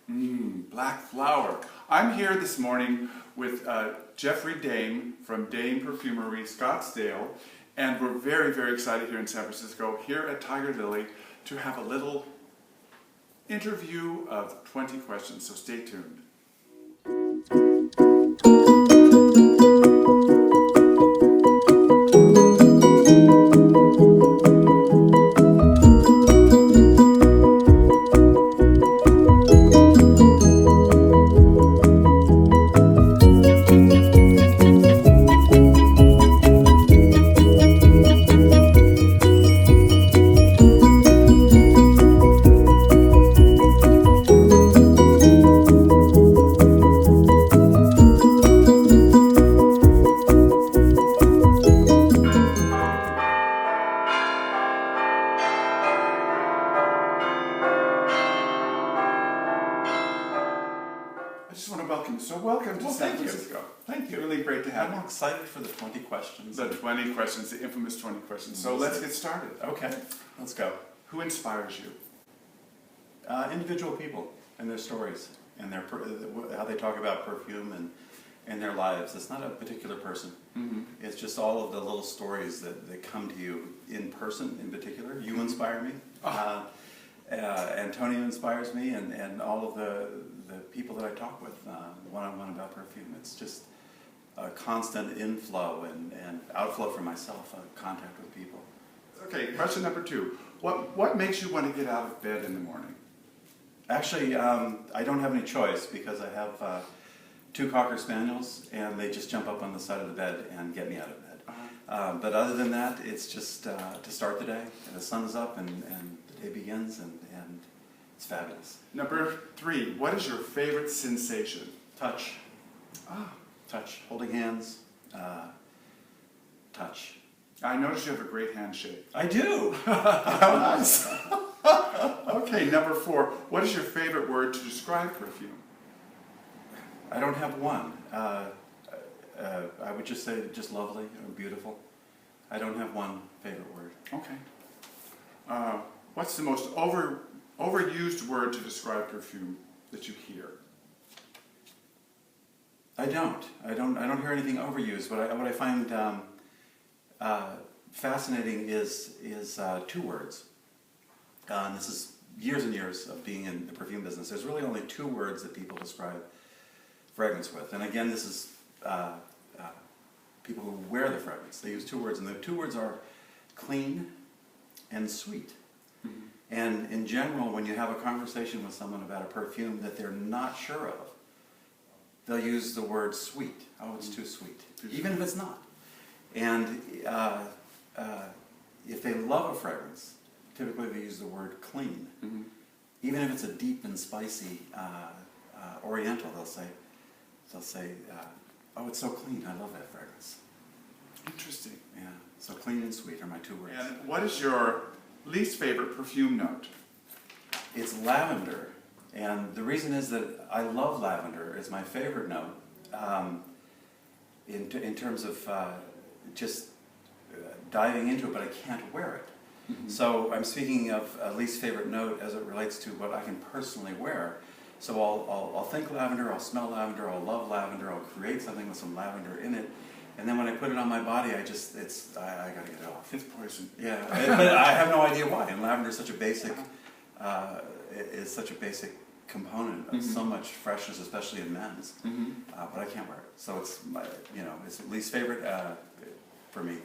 Black flower. I'm here this morning with Jeffery Dame from Dame Perfumery Scottsdale, and we're very, very excited here in San Francisco, here at Tiger Lily, to have a little interview of 20 questions, so stay tuned. Welcome to San Francisco. Thank you. Really great to have you. I'm excited for the 20 questions. The 20 questions, the infamous 20 questions. So let's get started. Okay, let's go. Who inspires you? Individual people and their stories and how they talk about perfume and their lives. It's not a particular person. Mm-hmm. It's just all of the little stories that come to you in person in particular. You inspire me. Antonio inspires me, and all of the people that I talk with one-on-one about perfume. It's just a constant inflow and outflow for myself, contact with people. Okay, question number 2. What makes you want to get out of bed in the morning? Actually, I don't have any choice because I have 2 Cocker Spaniels, and they just jump up on the side of the bed and get me out of bed. But other than that, it's just to start the day. The sun is up and the day begins, and it's fabulous. Number 3, what is your favorite sensation? Touch. Touch. Holding hands. Touch. I notice you have a great handshake. I do. How nice. Okay, number 4, what is your favorite word to describe perfume? I don't have one. I would just say just lovely or beautiful. I don't have one favorite word. Okay. What's the most overused word to describe perfume that you hear? I don't hear anything overused. What I find fascinating is 2 words. And this is years and years of being in the perfume business. There's really only 2 words that people describe fragrance with. And again, this is people who wear the fragrance. They use 2 words, and the 2 words are clean and sweet. Mm-hmm. And in general, when you have a conversation with someone about a perfume that they're not sure of, they'll use the word sweet. Oh, it's too sweet. Even if it's not. And if they love a fragrance, typically they use the word clean. Mm-hmm. Even if it's a deep and spicy Oriental, they'll say, oh, it's so clean. I love that fragrance. Interesting. Yeah. So clean and sweet are my 2 words. And what is your least favorite perfume note? It's lavender. And the reason is that I love lavender. It's my favorite note in terms of just diving into it, but I can't wear it. Mm-hmm. So I'm speaking of a least favorite note as it relates to what I can personally wear. So I'll think lavender, I'll smell lavender, I'll love lavender, I'll create something with some lavender in it, and then when I put it on my body, I gotta get it off. It's poison. Yeah, but I have no idea why. And lavender is such a basic, component of so much freshness, especially in men's. Mm-hmm. But I can't wear it, so it's it's least favorite for me.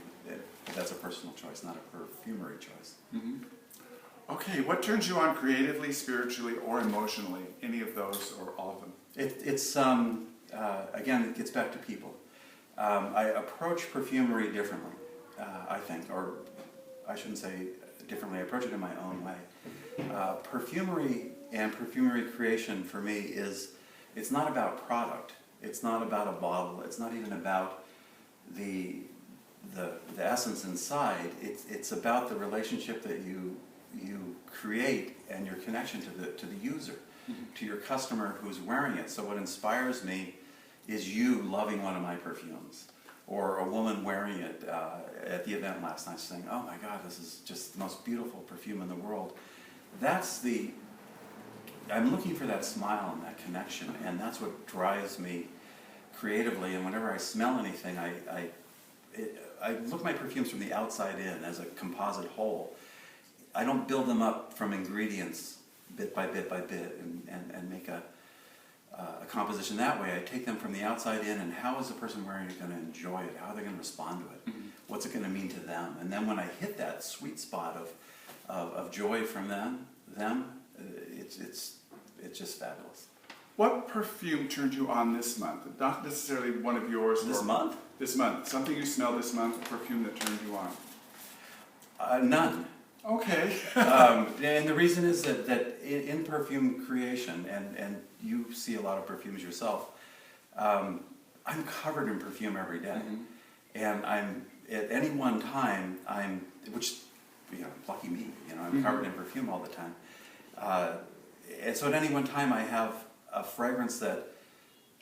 But that's a personal choice, not a perfumery choice. Mm-hmm. Okay, what turns you on creatively, spiritually, or emotionally? Any of those, or all of them? It's again, it gets back to people. I approach perfumery differently, I think, or I shouldn't say differently. I approach it in my own way. Perfumery and perfumery creation for me it's not about product. It's not about a bottle. It's not even about the essence inside. It's about the relationship that you create and your connection to the user, to your customer who's wearing it. So what inspires me is you loving one of my perfumes, or a woman wearing it at the event last night saying, oh my God, this is just the most beautiful perfume in the world. That's the I'm looking for that smile and that connection, and that's what drives me creatively. And whenever I smell anything, I look at my perfumes from the outside in as a composite whole. I don't build them up from ingredients bit by bit by bit and make a composition that way. I take them from the outside in, and how is the person wearing it going to enjoy it? How are they going to respond to it? What's it going to mean to them? And then when I hit that sweet spot of joy from them, it's just fabulous. What perfume turned you on this month? Not necessarily one of yours. This month? This month. Something you smell this month, a perfume that turned you on? None. Okay. And the reason is that in perfume creation, and you see a lot of perfumes yourself, I'm covered in perfume every day. And I'm, at any one time, which, lucky me, I'm covered in perfume all the time. And so at any one time I have a fragrance that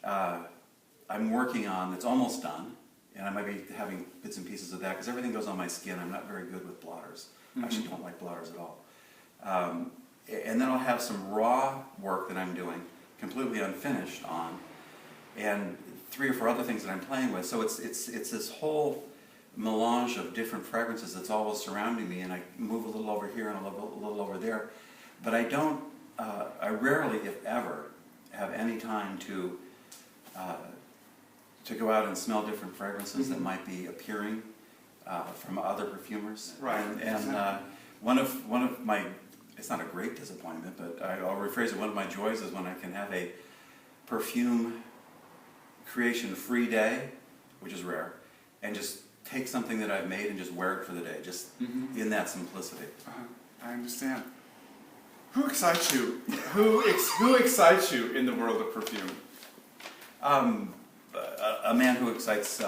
I'm working on that's almost done, and I might be having bits and pieces of that, because everything goes on my skin. I'm not very good with blotters. I actually don't like blotters at all. And then I'll have some raw work that I'm doing, completely unfinished on, and 3 or 4 other things that I'm playing with. So it's this whole melange of different fragrances that's always surrounding me, and I move a little over here and a little over there. But I rarely, if ever, have any time to go out and smell different fragrances that might be appearing from other perfumers. Right. And Exactly. one of my, it's not a great disappointment, but I'll rephrase it, one of my joys is when I can have a perfume creation free day, which is rare, and just take something that I've made and just wear it for the day, just in that simplicity. I understand. Who excites you? Who excites you in the world of perfume? A man who excites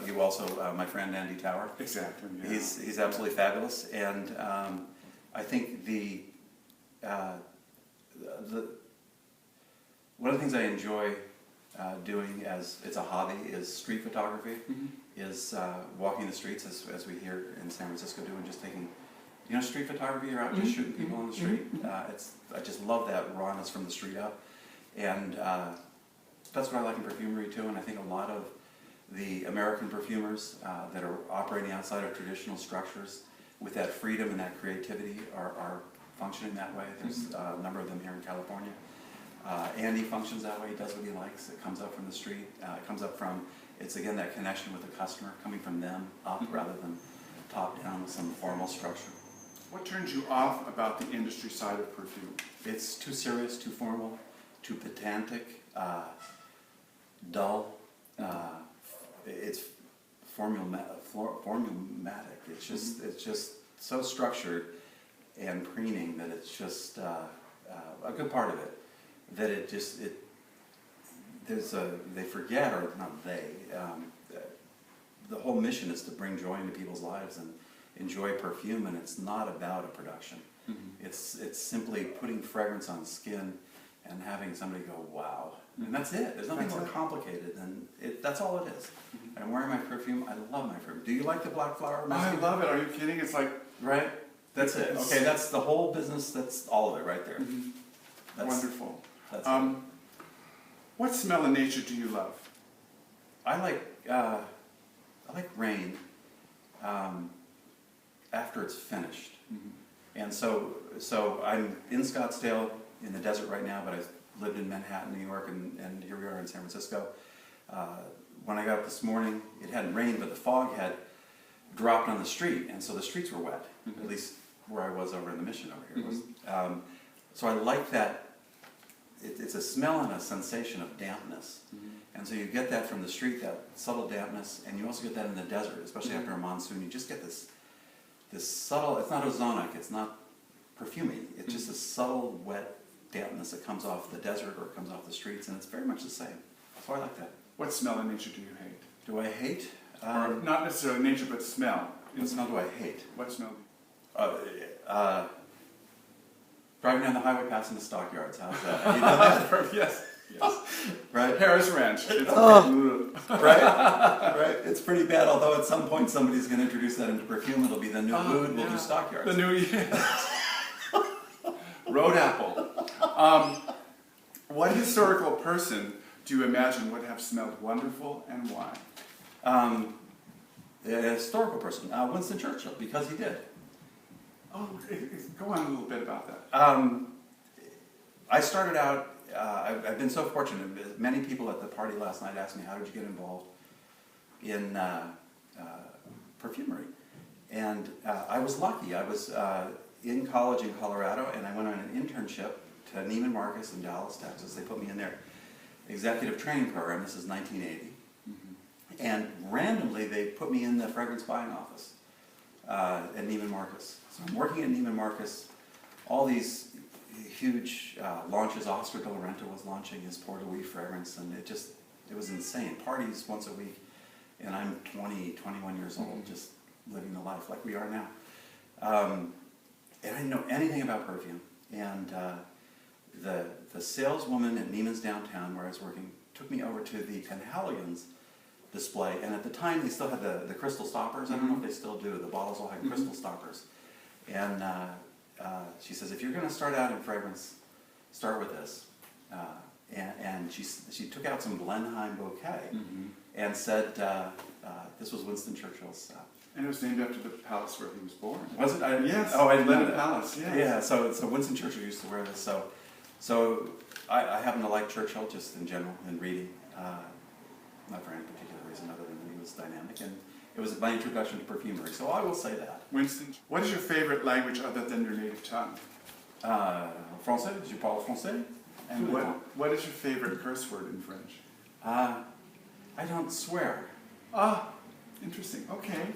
you also, my friend Andy Tower. Exactly. Yeah. He's absolutely fabulous, and I think one of the things I enjoy doing as it's a hobby is street photography. Is walking the streets as we here in San Francisco do, and just taking, street photography. You're out just shooting people on the street. I just love that rawness from the street up, and that's what I like in perfumery too. And I think a lot of the American perfumers that are operating outside of traditional structures with that freedom and that creativity are functioning that way. There's a number of them here in California. Andy functions that way. He does what he likes. It comes up from the street. It comes up from, it's again that connection with the customer, coming from them up rather than top down with some formal structure. What turns you off about the industry side of perfume? It's too serious, too formal, too pedantic, dull. It's formulaic. It's just so structured and preening that it's just a good part of it. That they forget, or not they. The whole mission is to bring joy into people's lives and enjoy perfume, and it's not about a production. It's simply putting fragrance on skin and having somebody go, wow. And that's it. There's nothing more complicated than it. That's all it is. I'm wearing my perfume. I love my perfume. Do you like the black flower? I love it. Are you kidding? It's like, right? That's it. Okay, that's the whole business. That's all of it right there. That's wonderful. That's it. What smell in nature do you love? I like rain after it's finished. And so I'm in Scottsdale in the desert right now, but I lived in Manhattan, New York, and here we are in San Francisco. When I got up this morning, it hadn't rained, but the fog had dropped on the street, and so the streets were wet, at least where I was over in the Mission over here. So I like that. It's a smell and a sensation of dampness. And so you get that from the street, that subtle dampness, and you also get that in the desert, especially after a monsoon. You just get this subtle, it's not ozonic, it's not perfumey, it's just a subtle, wet dampness that comes off the desert or comes off the streets, and it's very much the same. So I like that. What smell in nature do you hate? Do I hate? Or not necessarily nature, but smell. What smell do I hate? What smell? Driving down the highway passing the stockyards. How's that? You know that? Yes. Right? Harris Ranch. It's Right? It's pretty bad, although at some point somebody's going to introduce that into perfume. It'll be the new mood. We'll do stockyards. The new Road apple. What historical person do you imagine would have smelled wonderful and why? A historical person, Winston Churchill, because he did. Oh, go on a little bit about that. I started out, I've been so fortunate. Many people at the party last night asked me, how did you get involved in perfumery? And I was lucky. I was in college in Colorado, and I went on an internship to Neiman Marcus in Dallas, Texas. They put me in their executive training program. This is 1980. And randomly, they put me in the fragrance buying office at Neiman Marcus. So I'm working at Neiman Marcus, all these huge launches. Oscar de la Renta was launching his Pour de Nuit fragrance, and it was insane. Parties once a week, and I'm 20, 21 years old, just living the life like we are now. And I didn't know anything about perfume. And the saleswoman at Neiman's downtown, where I was working, took me over to the Penhaligon's display, and at the time they still had the crystal stoppers. I don't know if they still do. The bottles all had crystal stoppers. And she says, if you're going to start out in fragrance, start with this. And she took out some Blenheim bouquet and said, this was Winston Churchill's. And it was named after the palace where he was born. Was it? Yes. Oh, I didn't know Blenheim that. Palace. Yes. Yeah. So Winston Churchill used to wear this. So I happen to like Churchill just in general in reading, not for any particular reason other than he was dynamic, and it was my introduction to perfumery. So I will say that. Winston, what is your favorite language other than your native tongue? Français. Je parle français. And what is your favorite curse word in French? I don't swear. Ah, interesting. Okay.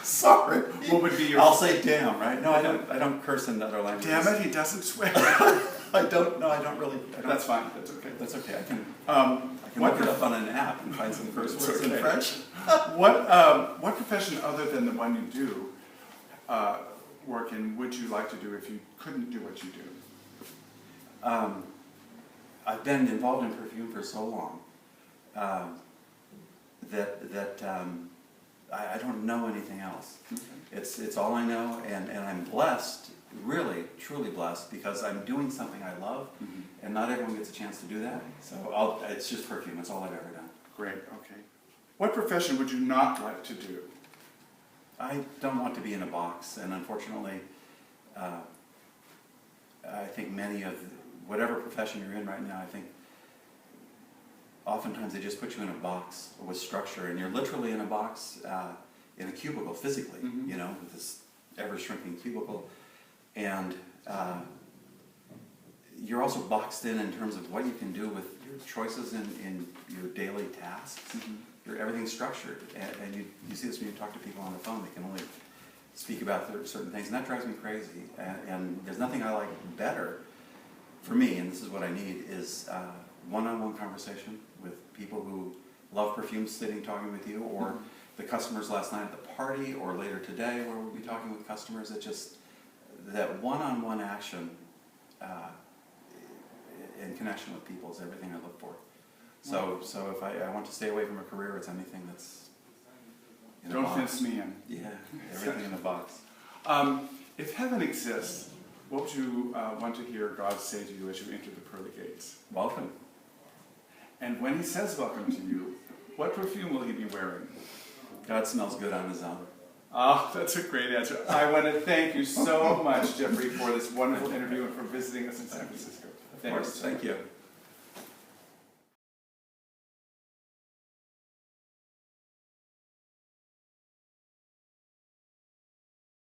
Sorry. What would be your? I'll say damn, right? No, I don't curse in other languages. Damn it, he doesn't swear. I don't. No, I don't really. That's fine. That's okay. That's okay. I can look it up on an app and find some curse words in French. What profession other than the one you do work in would you like to do if you couldn't do what you do? I've been involved in perfume for so long that I don't know anything else. Okay. It's all I know, and I'm blessed, really, truly blessed, because I'm doing something I love, and not everyone gets a chance to do that. So it's just perfume. That's all I've ever done. Great. Okay. What profession would you not like to do? I don't want to be in a box, and unfortunately, I think many of whatever profession you're in right now, I think oftentimes they just put you in a box with structure, and you're literally in a box, in a cubicle physically, you know, with this ever-shrinking cubicle, and you're also boxed in terms of what you can do with your choices in your daily tasks. Everything's structured, and you see this when you talk to people on the phone. They can only speak about certain things, and that drives me crazy. And there's nothing I like better for me, and this is what I need, is one-on-one conversation with people who love perfume, sitting talking with you, or the customers last night at the party, or later today where we'll be talking with customers. It just, that one-on-one action in connection with people is everything I look for. So if I want to stay away from a career, it's anything that's in a box. Don't fence me in. Yeah, everything in a box. If heaven exists, what would you want to hear God say to you as you enter the pearly gates? Welcome. And when he says welcome to you, what perfume will he be wearing? God smells good on his own. Oh, that's a great answer. I want to thank you so much, Jeffrey, for this wonderful interview and for visiting us in San Francisco. Of course, thank you.